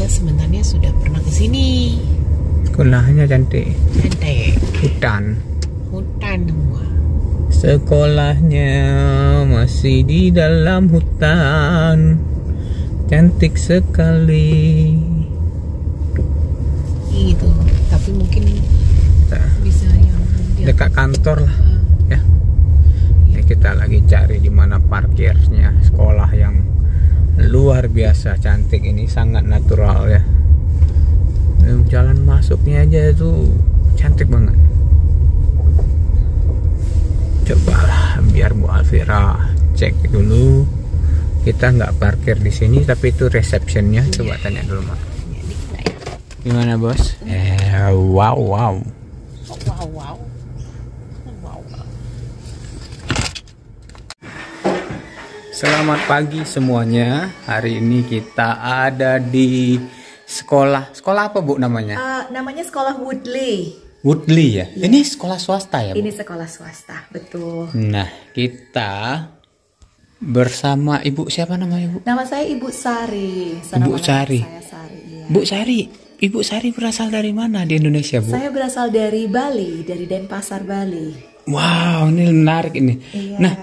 kita sebenarnya sudah pernah ke sini. Sekolahnya cantik. Cantik. Hutan semua. Sekolahnya masih di dalam hutan. Cantik sekali. Gitu. Tapi mungkin bisa yang dekat kantor lah. Ya. Kita lagi cari di mana parkirnya sekolah yang luar biasa cantik ini, sangat natural ya. Jalan masuknya aja itu cantik banget. Cobalah biar Bu Alvira cek dulu. Kita nggak parkir di sini, tapi itu receptionnya. Coba tanya dulu Mak. Gimana bos? Wow. Wow. Selamat pagi semuanya. Hari ini kita ada di sekolah. Sekolah apa Bu namanya? Namanya sekolah Woodley. Woodley ya? Ini sekolah swasta ya Bu? Ini sekolah swasta, betul. Nah, kita bersama Ibu, siapa namanya Bu? Nama saya Ibu Sari. Ibu Sari. Saya Sari, iya. Bu Sari, Ibu Sari berasal dari mana di Indonesia Bu? Saya berasal dari Bali, dari Denpasar, Bali. Wow, ini menarik ini. Iya. Nah,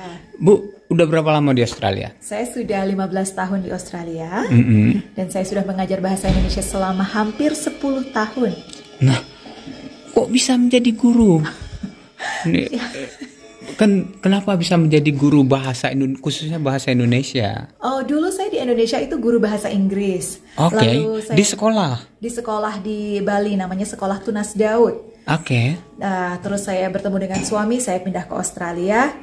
Bu, udah berapa lama di Australia? Saya sudah 15 tahun di Australia. Mm-hmm. Dan saya sudah mengajar bahasa Indonesia selama hampir 10 tahun. Nah, kok bisa menjadi guru? Ini, kan kenapa bisa menjadi guru bahasa khususnya bahasa Indonesia? Oh, dulu saya di Indonesia itu guru bahasa Inggris. Oke. Lalu saya Di sekolah? Di sekolah di Bali, namanya Sekolah Tunas Daud. Oke. Terus saya bertemu dengan suami, saya pindah ke Australia.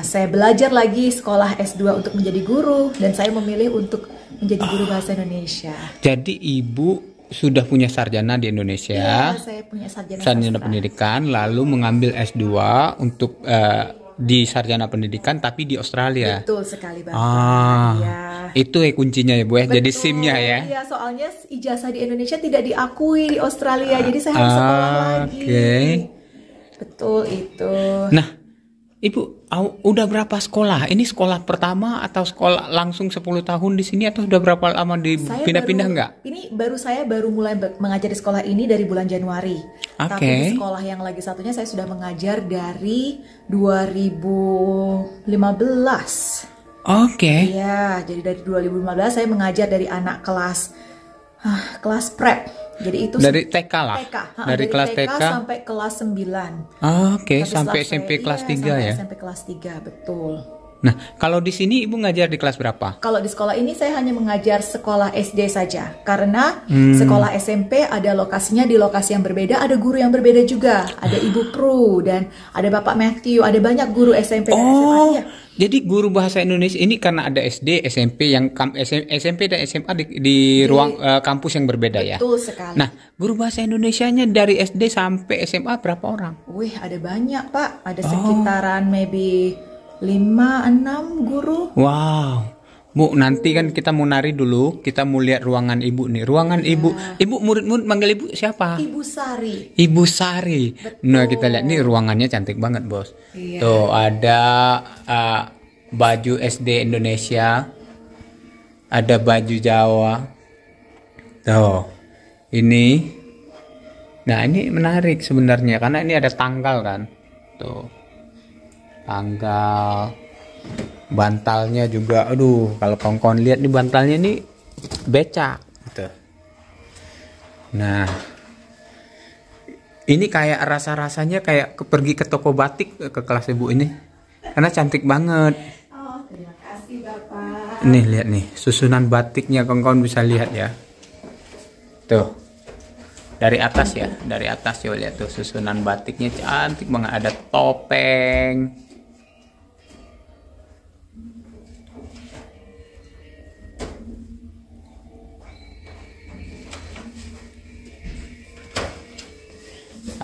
Saya belajar lagi sekolah S2 untuk menjadi guru, dan saya memilih untuk menjadi guru bahasa Indonesia. Jadi Ibu sudah punya sarjana di Indonesia. Iya, saya punya sarjana pendidikan, lalu mengambil S2 untuk di sarjana pendidikan tapi di Australia. Betul sekali Bapak. Ya. Itu kuncinya ya Bu ya. Jadi SIM-nya ya. Iya, soalnya ijazah di Indonesia tidak diakui di Australia, jadi saya harus sekolah lagi. Betul itu. Nah, Ibu udah berapa sekolah? Ini sekolah pertama atau sekolah langsung 10 tahun di sini, atau udah berapa lama pindah-pindah enggak? Saya baru mulai mengajar di sekolah ini dari bulan Januari. Tapi di sekolah yang lagi satunya saya sudah mengajar dari 2015. Iya, jadi dari 2015 saya mengajar dari anak kelas prep. Jadi itu dari TK lah. Dari kelas TK sampai kelas 9. Sampai SMP kelas 3 ya. SMP kelas 3, betul. Nah, kalau di sini Ibu ngajar di kelas berapa? Kalau di sekolah ini saya hanya mengajar sekolah SD saja. Karena sekolah SMP ada lokasinya di lokasi yang berbeda, ada guru yang berbeda juga. Ada Ibu Pru dan ada Bapak Matthew, ada banyak guru SMP dan SMA. Ya. Jadi guru bahasa Indonesia ini karena ada SD, SMP yang SMP dan SMA di ruang kampus yang berbeda ya. Betul sekali. Nah, guru bahasa Indonesianya dari SD sampai SMA berapa orang? Wih, ada banyak Pak. Ada sekitaran maybe 5-6 guru. Wow. Bu, nanti kan kita mau nari dulu, kita mau lihat ruangan Ibu nih. Ruangan Ibu. Ibu murid-murid manggil Ibu siapa? Ibu Sari. Ibu Sari. Betul. Nah, kita lihat nih ruangannya cantik banget, Bos. Iya. Tuh, ada baju SD Indonesia. Ada baju Jawa. Tuh. Ini. Nah, ini menarik sebenarnya karena ini ada tanggal kan. Tuh. Tanggal. Bantalnya juga, aduh, kalau kawan-kawan lihat nih bantalnya nih becak gitu. Nah, ini kayak rasa-rasanya kayak pergi ke toko batik ke kelas Ibu ini, karena cantik banget. Oh, terima kasih Bapak. Nih lihat nih susunan batiknya, kawan-kawan bisa lihat ya. Tuh, dari atas ya, coba lihat tuh susunan batiknya cantik banget, ada topeng.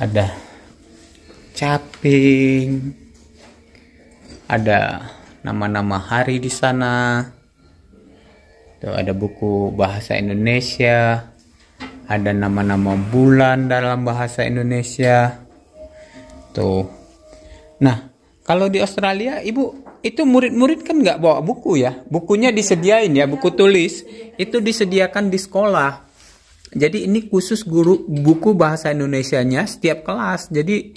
Ada caping, ada nama-nama hari di sana. Tuh, ada buku bahasa Indonesia, ada nama-nama bulan dalam bahasa Indonesia. Tuh. Nah, kalau di Australia, Ibu, itu murid-murid kan nggak bawa buku ya? Bukunya disediain ya, buku tulis itu disediakan di sekolah. Jadi ini khusus guru buku bahasa Indonesianya setiap kelas. Jadi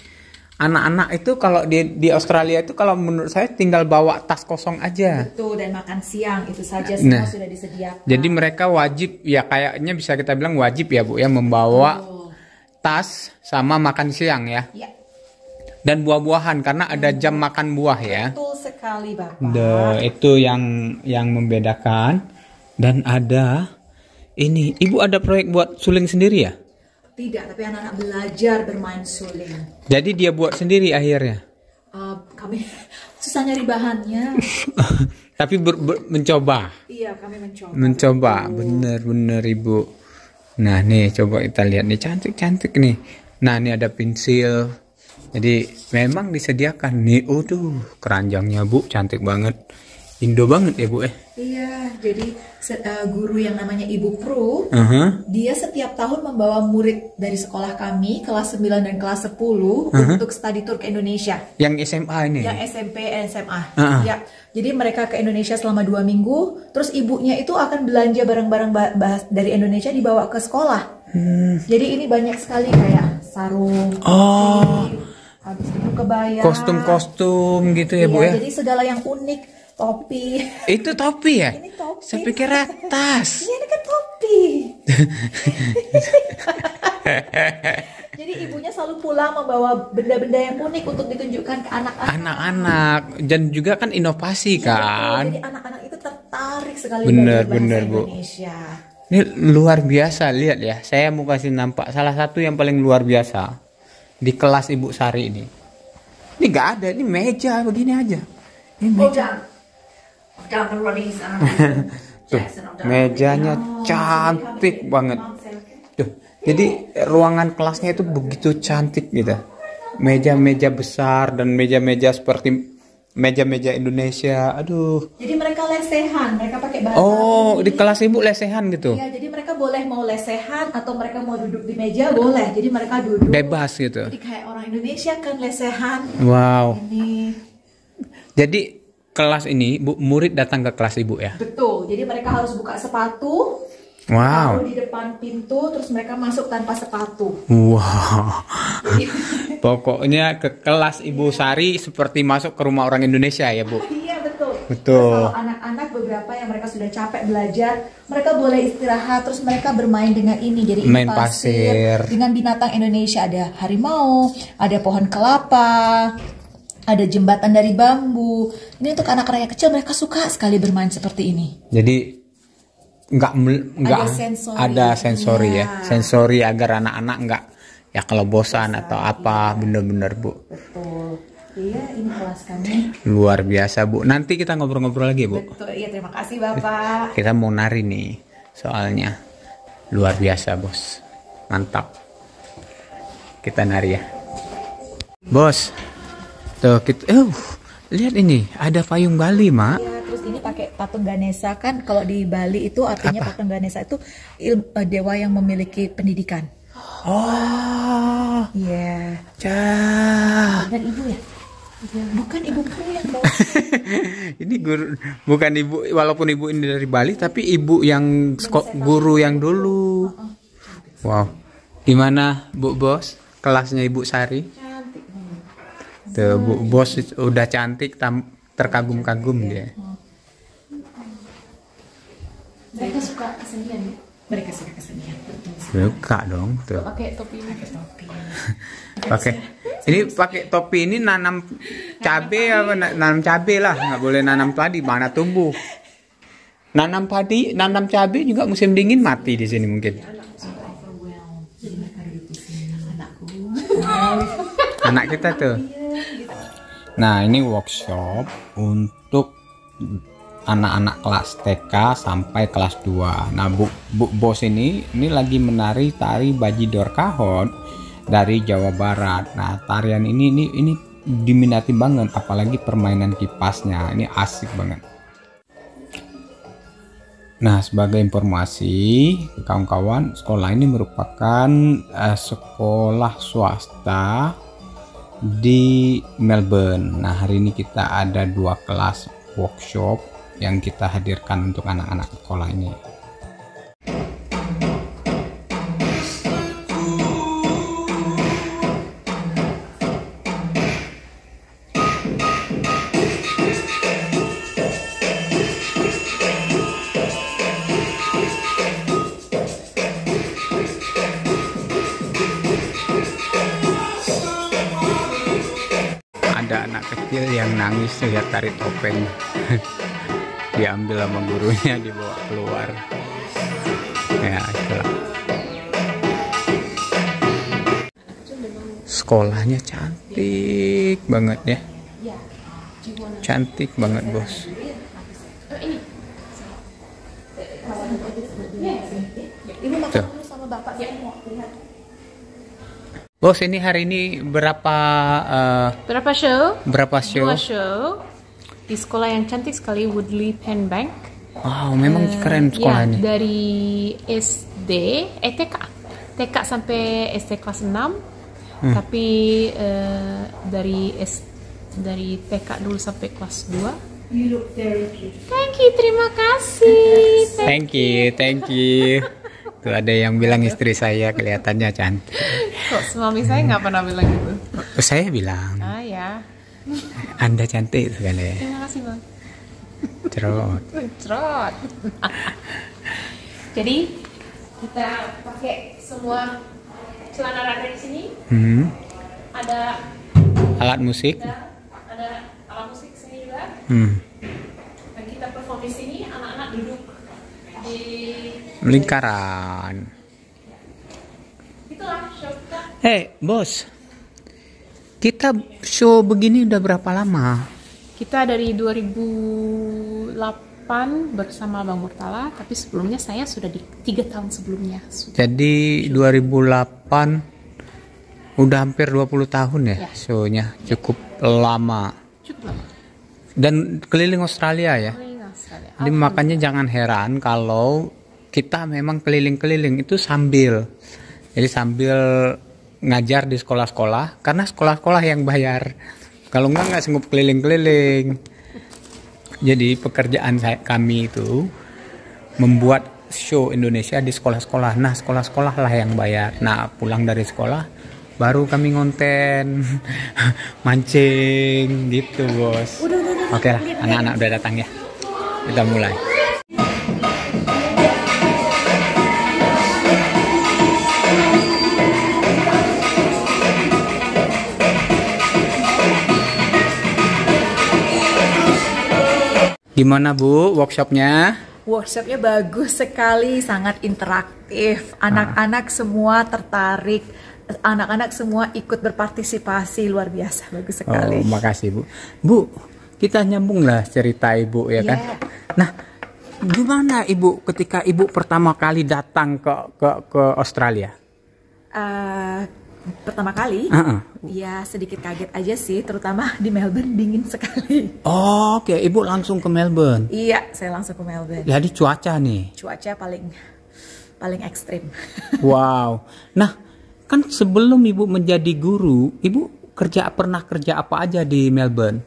anak-anak itu kalau di Australia itu kalau menurut saya tinggal bawa tas kosong aja. Betul, dan makan siang itu saja semua sudah disediakan. Jadi mereka wajib, ya kayaknya bisa kita bilang wajib ya Bu ya, membawa tas sama makan siang ya. Ya. Dan buah-buahan karena ada jam makan buah ya. Betul sekali Bapak. Itu yang membedakan. Dan ada ini, Ibu ada proyek buat suling sendiri ya? Tidak, tapi anak-anak belajar bermain suling. Jadi dia buat sendiri akhirnya? Kami susah nyari bahannya. Tapi mencoba? Iya, kami mencoba. Mencoba, bener-bener Ibu. Nah nih, coba kita lihat nih, cantik-cantik nih. Nah ini ada pensil. Jadi memang disediakan nih. Keranjangnya Bu, cantik banget. Indo banget ya Bu Iya, jadi guru yang namanya Ibu Pru, dia setiap tahun membawa murid dari sekolah kami kelas 9 dan kelas 10 untuk study tour ke Indonesia. Yang SMA ini? Yang SMP dan SMA. Ya, jadi mereka ke Indonesia selama 2 minggu, terus ibunya itu akan belanja barang-barang dari Indonesia dibawa ke sekolah. Jadi ini banyak sekali kayak sarung, habis itu kebaya, kostum-kostum gitu ya Bu ya? Jadi segala yang unik. Topi. Itu topi ya? Ini topi. Saya pikir tas. Iya, ini kan topi. Jadi ibunya selalu pulang membawa benda-benda yang unik untuk ditunjukkan ke anak-anak. Anak-anak. Dan juga kan inovasi kan. Jadi anak-anak itu tertarik sekali bener bahasa Bu. Indonesia. Ini luar biasa, lihat ya. Saya mau kasih nampak salah satu yang paling luar biasa di kelas Ibu Sari ini. Ini nggak ada, ini meja begini aja. Ini meja. Tuh, mejanya cantik banget. Tuh, jadi ruangan kelasnya itu begitu cantik gitu. Meja-meja besar dan meja-meja seperti meja-meja Indonesia. Aduh. Jadi mereka lesehan, mereka pakai bahasa. Di kelas Ibu lesehan gitu. Iya, jadi mereka boleh mau lesehan atau mereka mau duduk di meja boleh. Jadi mereka duduk bebas gitu. Jadi kayak orang Indonesia kan lesehan. Wow. Ini. Jadi kelas ini, Bu, murid datang ke kelas Ibu ya? Betul, jadi mereka harus buka sepatu. Wow. Lalu di depan pintu, terus mereka masuk tanpa sepatu. Wow. Pokoknya ke kelas Ibu Sari seperti masuk ke rumah orang Indonesia ya Bu? Iya betul. Betul. Terus kalau anak-anak beberapa yang mereka sudah capek belajar, mereka boleh istirahat, terus mereka bermain dengan ini. Jadi main pasir. Dengan binatang Indonesia, ada harimau, ada pohon kelapa, ada jembatan dari bambu. Ini untuk anak-anak yang kecil, mereka suka sekali bermain seperti ini. Jadi nggak ada sensori ya, sensori agar anak-anak nggak ya kalau bosan atau apa, bener-bener Bu. Betul. Iya, ini kelas kami. Luar biasa Bu. Nanti kita ngobrol-ngobrol lagi Bu. Betul, iya terima kasih Bapak. Kita mau nari nih, soalnya luar biasa Bos, mantap. Kita nari ya, Bos. Tuh kita, lihat ini ada payung Bali Mak. Iya, terus ini pakai patung Ganesha kan. Kalau di Bali itu artinya apa? Patung Ganesha itu dewa yang memiliki pendidikan. Oh, iya. Dan ibu ya? Bukan Ibu Pru yang bawa. Ini guru, bukan Ibu, walaupun Ibu ini dari Bali, tapi Ibu yang guru yang dulu. Wow, gimana Bu Bos? Kelasnya Ibu Sari? Tuh, Bu Bos udah cantik, terkagum-kagum dia. Mereka suka kesenian ya? Mereka suka kesenian. Suka dong tuh. Pakai topi. Ini pakai topi ini nanam cabe apa? Nanam cabe lah, nggak boleh nanam padi, mana tumbuh. Nanam padi, nanam cabe juga musim dingin mati di sini mungkin. Anak kita tuh. Nah, ini workshop untuk anak-anak kelas TK sampai kelas 2. Nah, Bu Bos ini lagi menari tari Bajidor Kahot dari Jawa Barat. Nah, tarian ini diminati banget, apalagi permainan kipasnya. Ini asik banget. Nah, sebagai informasi kawan-kawan, sekolah ini merupakan sekolah swasta di Melbourne. Nah, hari ini kita ada 2 kelas workshop yang kita hadirkan untuk anak-anak sekolah ini. kecil yang nangis lihat tari topeng. Diambil sama gurunya, dibawa keluar. Ya, itulah. Sekolahnya cantik banget ya. Cantik banget, Bos. Tuh. Bos, ini hari ini berapa show? berapa show? 2 show di sekolah yang cantik sekali, Woodley Pen Bank. Wow, memang keren sekolahnya. Ya, dari SD, TK sampai SD kelas 6. Tapi dari TK dulu sampai kelas 2. You look very beautiful. Thank you, terima kasih. Thank you. Tuh ada yang bilang istri saya kelihatannya cantik. Kok suami saya nggak pernah bilang gitu? Saya bilang. Ah ya. Anda cantik sekali. Terima kasih, Bang. Cerot. Jadi kita pakai semua celana rada di sini. Ada alat musik. Ada alat musik sini juga. Dan kita perform di sini, anak-anak duduk di lingkaran. Itulah show kita. Bos. Kita show begini udah berapa lama? Kita dari 2008 bersama Bang Murtala, tapi sebelumnya saya sudah di 3 tahun sebelumnya. Jadi 2008 udah hampir 20 tahun ya, show-nya. Cukup lama. Dan keliling Australia ya. Jadi makanya jangan heran kalau kita memang keliling-keliling itu sambil ngajar di sekolah-sekolah, karena sekolah-sekolah yang bayar. Kalau nggak sanggup keliling-keliling. Jadi pekerjaan kami itu membuat show Indonesia di sekolah-sekolah. Nah, sekolah-sekolah lah yang bayar. Nah, pulang dari sekolah baru kami ngonten mancing gitu, Bos. Oke lah, anak-anak udah datang ya. Kita mulai. Gimana, Bu, workshopnya? Workshopnya bagus sekali, sangat interaktif. Anak-anak semua tertarik. Anak-anak semua ikut berpartisipasi, luar biasa, bagus sekali. Oh, makasih, Bu. Bu, kita nyambung lah cerita Ibu ya kan. Nah, gimana Ibu ketika Ibu pertama kali datang ke Australia? Pertama kali, ya sedikit kaget aja sih, terutama di Melbourne dingin sekali. Oh, oke. Ibu langsung ke Melbourne? Iya, saya langsung ke Melbourne. Jadi cuaca nih? Cuaca paling ekstrim. Wow. Nah, kan sebelum Ibu menjadi guru, Ibu pernah kerja apa aja di Melbourne?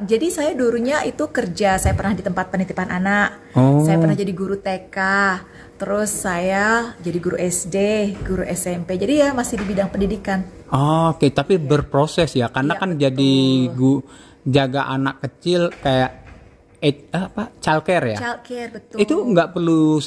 Jadi saya dulunya itu kerja, saya pernah di tempat penitipan anak. Saya pernah jadi guru TK. Terus saya jadi guru SD, guru SMP. Jadi ya masih di bidang pendidikan. Oke, tapi berproses ya, karena kan betul. Jadi jaga anak kecil kayak childcare ya. Childcare, betul. Itu nggak perlu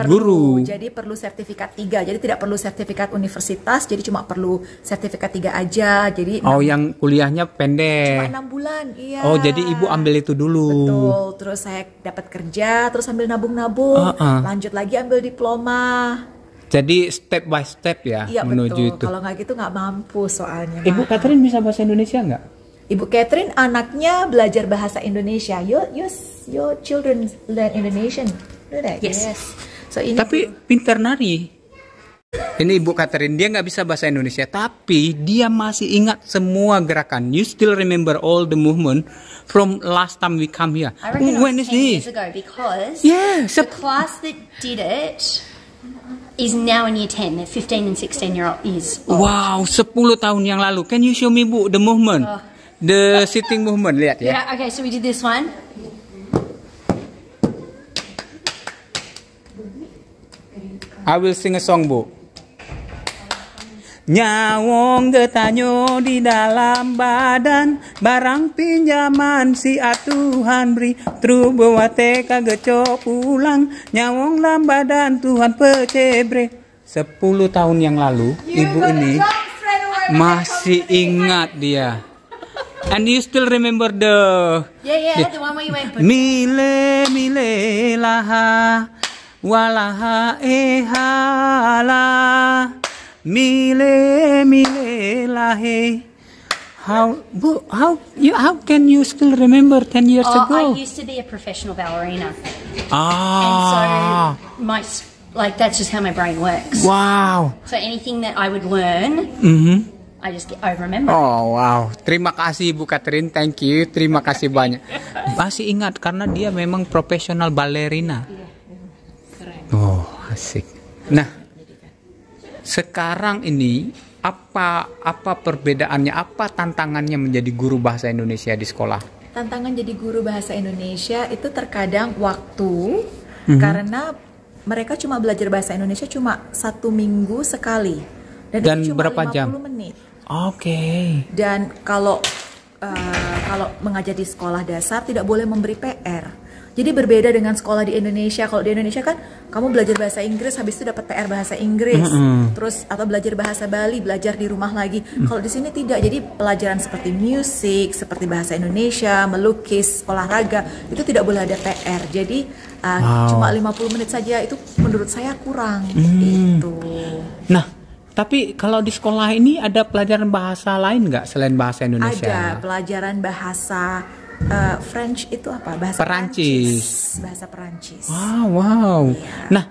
guru. Jadi perlu sertifikat 3. Jadi tidak perlu sertifikat universitas. Jadi cuma perlu sertifikat 3 aja. Jadi yang kuliahnya pendek. Cuma 6 bulan, iya. Oh, jadi Ibu ambil itu dulu. Betul. Terus saya dapat kerja, terus sambil nabung-nabung, lanjut lagi ambil diploma. Jadi step by step ya, iya, menuju betul. itu. Kalau nggak gitu nggak mampu soalnya. Ibu Catherine bisa bahasa Indonesia nggak? Ibu Catherine anaknya belajar bahasa Indonesia. Your children learn Indonesian. Yes. So ini tapi pintar nari. Ini Ibu Catherine, dia nggak bisa bahasa Indonesia, tapi dia masih ingat semua gerakan. You still remember all the movement from last time we come here. I reckon when it was is 10 this? years ago because the class that did it is now in year 10. They're 15 and 16-year-old years old. Wow, 10 tahun yang lalu. Can you show me, Bu, the movement? The sitting movement, lihat ya. Yeah, okay, so we did this one. I will sing a song, Bu. Nyawong getanyo di dalam badan, barang pinjaman si atuhan beri, tru bawa teka geco pulang, nyawong dalam badan Tuhan pecebre. 10 tahun yang lalu, ibu ini masih ingat dia. And you still remember the Yeah, the one where you went. Mile mile laha walaha ehala Mile mile lahe. How can you still remember 10 years I ago? used to be a professional ballerina, Ah, and so that's just how my brain works. wow. So anything that I would learn, I remember. Oh wow, terima kasih Ibu Catherine, thank you, terima kasih banyak. Masih ingat karena dia memang profesional balerina. Oh asik. Nah, sekarang ini apa perbedaannya, apa tantangannya menjadi guru bahasa Indonesia di sekolah? Tantangan jadi guru bahasa Indonesia itu terkadang waktu, karena mereka cuma belajar bahasa Indonesia cuma 1 minggu sekali, dan itu cuma berapa 50 jam? menit. Oke. Dan kalau mengajar di sekolah dasar tidak boleh memberi PR. Jadi berbeda dengan sekolah di Indonesia. Kalau di Indonesia kan kamu belajar bahasa Inggris, habis itu dapat PR bahasa Inggris, terus atau belajar bahasa Bali, belajar di rumah lagi. Kalau di sini tidak. Jadi pelajaran seperti musik, seperti bahasa Indonesia, melukis, olahraga itu tidak boleh ada PR. Jadi cuma 50 menit saja, itu menurut saya kurang. Itu. Nah, tapi kalau di sekolah ini ada pelajaran bahasa lain nggak selain bahasa Indonesia? Ada pelajaran bahasa French itu apa? Bahasa Perancis. Bahasa Perancis. Wow. Iya. Nah,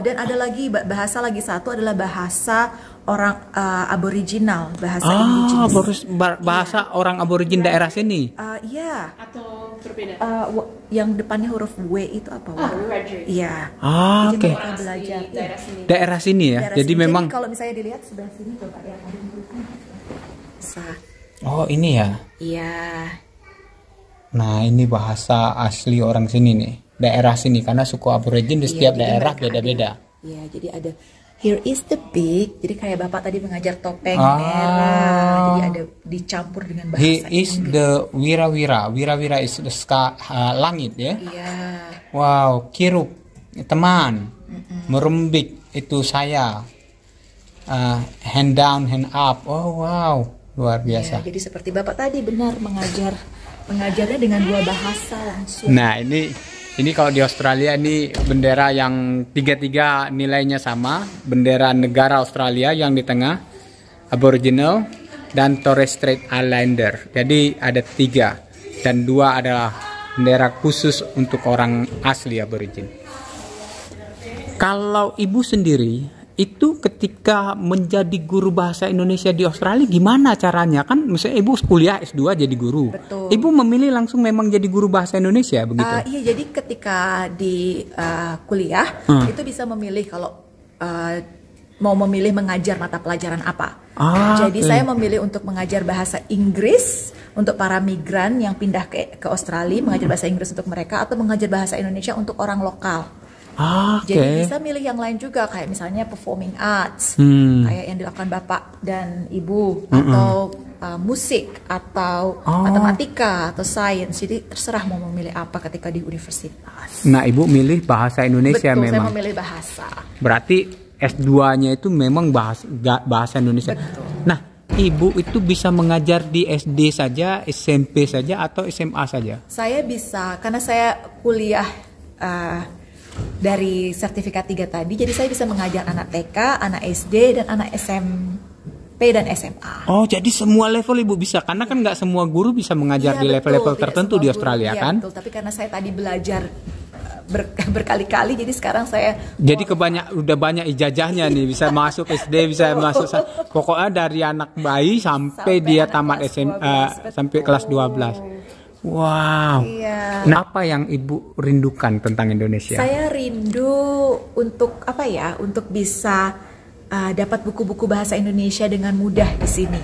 dan ada lagi bahasa lagi satu adalah bahasa orang aboriginal, bahasa indigenes. Bahasa orang aborigin daerah sini. Iya. Atau berbeda? Yang depannya huruf W itu apa? Wiradjuri. Iya. Oke. Kita belajar Daerah sini. Daerah sini ya. Daerah Jadi sini. memang. Jadi kalau misalnya dilihat sebelah sini coba ya, ada hurufnya. Oh, ini ya. Iya. Nah, ini bahasa asli orang sini nih. Daerah sini, karena suku aborigin di setiap daerah beda-beda. Iya, jadi ada here is the big. Jadi kayak Bapak tadi mengajar topeng merah. Jadi ada dicampur dengan bahasa He is Inggris. the wira-wira. Wira-wira is the langit ya. Iya. Wow, kiruk teman. Merembik itu saya. Hand down, hand up. Oh wow, luar biasa. Ya, jadi seperti Bapak tadi benar mengajarnya dengan 2 bahasa langsung. Nah, ini kalau di Australia ini bendera yang tiga nilainya sama, bendera negara Australia yang di tengah Aboriginal dan Torres Strait Islander. Jadi ada 3 dan 2 adalah bendera khusus untuk orang asli Aborigin. Kalau Ibu sendiri itu ketika menjadi guru bahasa Indonesia di Australia gimana caranya? Kan misalnya Ibu kuliah S2 jadi guru. Betul. Ibu memilih langsung memang jadi guru bahasa Indonesia begitu? Iya, jadi ketika di kuliah itu bisa memilih kalau mau memilih mengajar mata pelajaran apa. Jadi saya memilih untuk mengajar bahasa Inggris untuk para migran yang pindah ke Australia, mengajar bahasa Inggris untuk mereka, atau mengajar bahasa Indonesia untuk orang lokal. Jadi bisa milih yang lain juga, kayak misalnya performing arts, kayak yang dilakukan Bapak dan Ibu, atau musik, atau matematika, atau sains. Jadi terserah mau memilih apa ketika di universitas. Nah, Ibu milih bahasa Indonesia. Betul, memang. saya memilih bahasa. Berarti S2-nya itu memang bahasa Indonesia. Betul. Nah, Ibu itu bisa mengajar di SD saja, SMP saja, atau SMA saja? Saya bisa, karena saya kuliah dari sertifikat 3 tadi, jadi saya bisa mengajar anak TK, anak SD, dan anak SMP dan SMA. Oh, jadi semua level Ibu bisa, karena kan nggak semua guru bisa mengajar di level-level tertentu di Australia, kan? Betul, tapi karena saya tadi belajar berkali-kali, jadi sekarang saya jadi udah banyak ijazahnya nih, bisa masuk SD, bisa masuk pokoknya dari anak bayi sampai dia tamat sampai kelas 12. Wow. Iya. Nah, apa yang Ibu rindukan tentang Indonesia? Saya rindu untuk untuk bisa dapat buku-buku bahasa Indonesia dengan mudah di sini.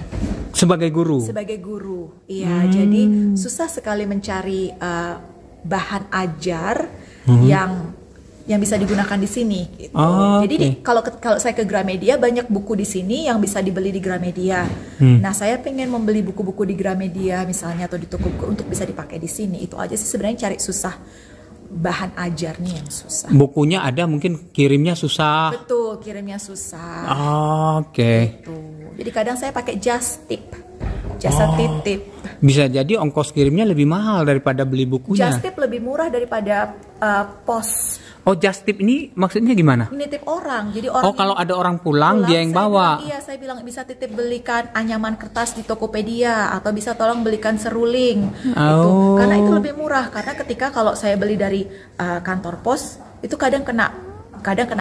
Sebagai guru. Sebagai guru, iya. Jadi susah sekali mencari bahan ajar yang bisa digunakan di sini. Gitu. Jadi kalau saya ke Gramedia, banyak buku di sini yang bisa dibeli di Gramedia. Nah, saya pengen membeli buku-buku di Gramedia misalnya, atau di toko buku untuk bisa dipakai di sini. Itu aja sih sebenarnya, cari susah, bahan ajarnya yang susah. Bukunya ada, mungkin kirimnya susah. Betul, kirimnya susah. Oke. Gitu. Jadi kadang saya pakai jasa titip. Bisa jadi ongkos kirimnya lebih mahal daripada beli bukunya. Just tip lebih murah daripada pos. Oh, just tip ini maksudnya gimana? Nitip orang, jadi orang. Oh, kalau ada orang pulang dia yang bawa. Iya, saya bilang bisa titip belikan anyaman kertas di Tokopedia atau bisa tolong belikan seruling. Gitu. Karena itu lebih murah. Karena ketika kalau saya beli dari kantor pos itu kadang kena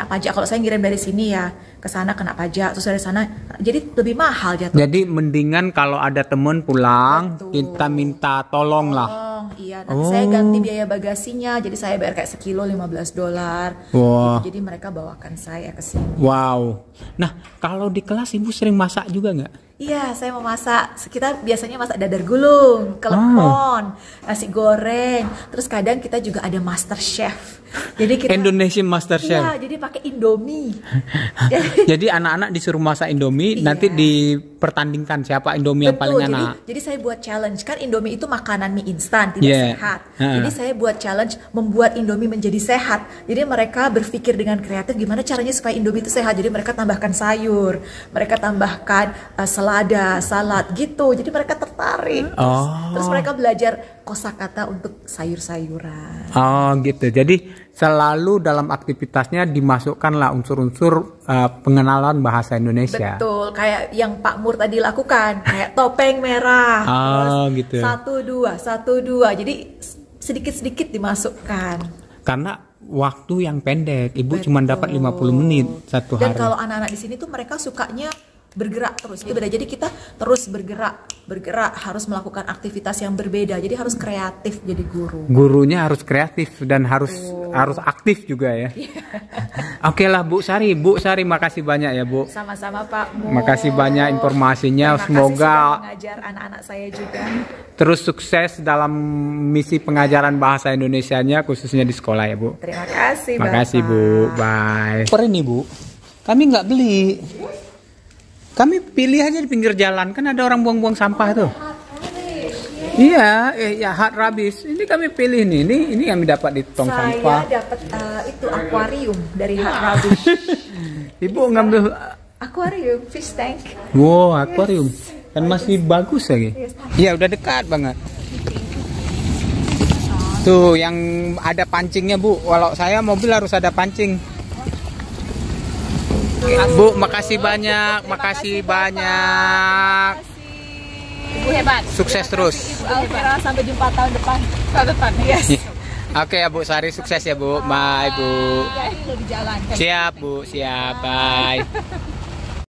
pajak. Kalau saya ngirim dari sini ya ke sana kena pajak, terus dari sana jadi lebih mahal jatuh. Jadi mendingan kalau ada temen pulang, kita minta tolong lah. Iya, nanti saya ganti biaya bagasinya, jadi saya bayar kayak sekilo $15. Wah. Gitu, jadi mereka bawakan saya ke sini. Wow. Nah, kalau di kelas ibu sering masak juga nggak? Iya, saya mau masak. Kita biasanya masak dadar gulung, klepon, nasi goreng. Terus kadang kita juga ada master chef. Jadi kita Indonesian Master Chef. Iya, jadi pakai Indomie. Jadi anak-anak disuruh masak Indomie, nanti dipertandingkan siapa Indomie yang paling enak. Jadi saya buat challenge, kan Indomie itu makanan mie instan, tidak sehat. Jadi saya buat challenge membuat Indomie menjadi sehat. Jadi mereka berpikir dengan kreatif gimana caranya supaya Indomie itu sehat. Jadi mereka tambahkan sayur, mereka tambahkan selada, salad gitu. Jadi mereka tertarik. Terus mereka belajar kosakata untuk sayur-sayuran. Oh gitu. Jadi selalu dalam aktivitasnya dimasukkanlah unsur-unsur pengenalan bahasa Indonesia. Betul, kayak yang Pak Mur tadi lakukan, kayak topeng merah. Gitu. 1, 2. Jadi sedikit-sedikit dimasukkan. Karena waktu yang pendek, ibu cuma dapat 50 menit satu hari. Dan kalau anak-anak di sini tuh mereka sukanya bergerak terus, itu beda. Jadi kita terus bergerak harus melakukan aktivitas yang berbeda. Jadi harus kreatif jadi guru. Gurunya harus kreatif dan harus aktif juga ya. Oke lah Bu Sari, makasih banyak ya Bu. Sama-sama Pak Mo. Makasih banyak informasinya. Semoga mengajar anak-anak saya juga terus sukses dalam misi pengajaran bahasa Indonesianya khususnya di sekolah ya Bu. Terima kasih Bapak. Makasih Bu, bye. Per ini Bu, kami nggak beli. Kami pilih aja di pinggir jalan, kan ada orang buang-buang sampah tuh. Iya, ya hard rubbish. Ini kami pilih nih, ini kami dapat di tong sampah. Saya dapat itu akuarium dari hard rubbish. Ibu ngambil akuarium, fish tank. Wow, akuarium. Kan masih bagus lagi. Iya, udah dekat banget. Tuh, yang ada pancingnya Bu. Walau saya mobil harus ada pancing. Bu, makasih banyak, makasih banyak. Ibu hebat. Sukses terus. Ibu Alvira, sampai jumpa tahun depan. Tahun depan. Yes. Oke ya Bu Sari, sukses ya Bu. Bye Bu. Di jalan. Siap Bu, siap. Bye.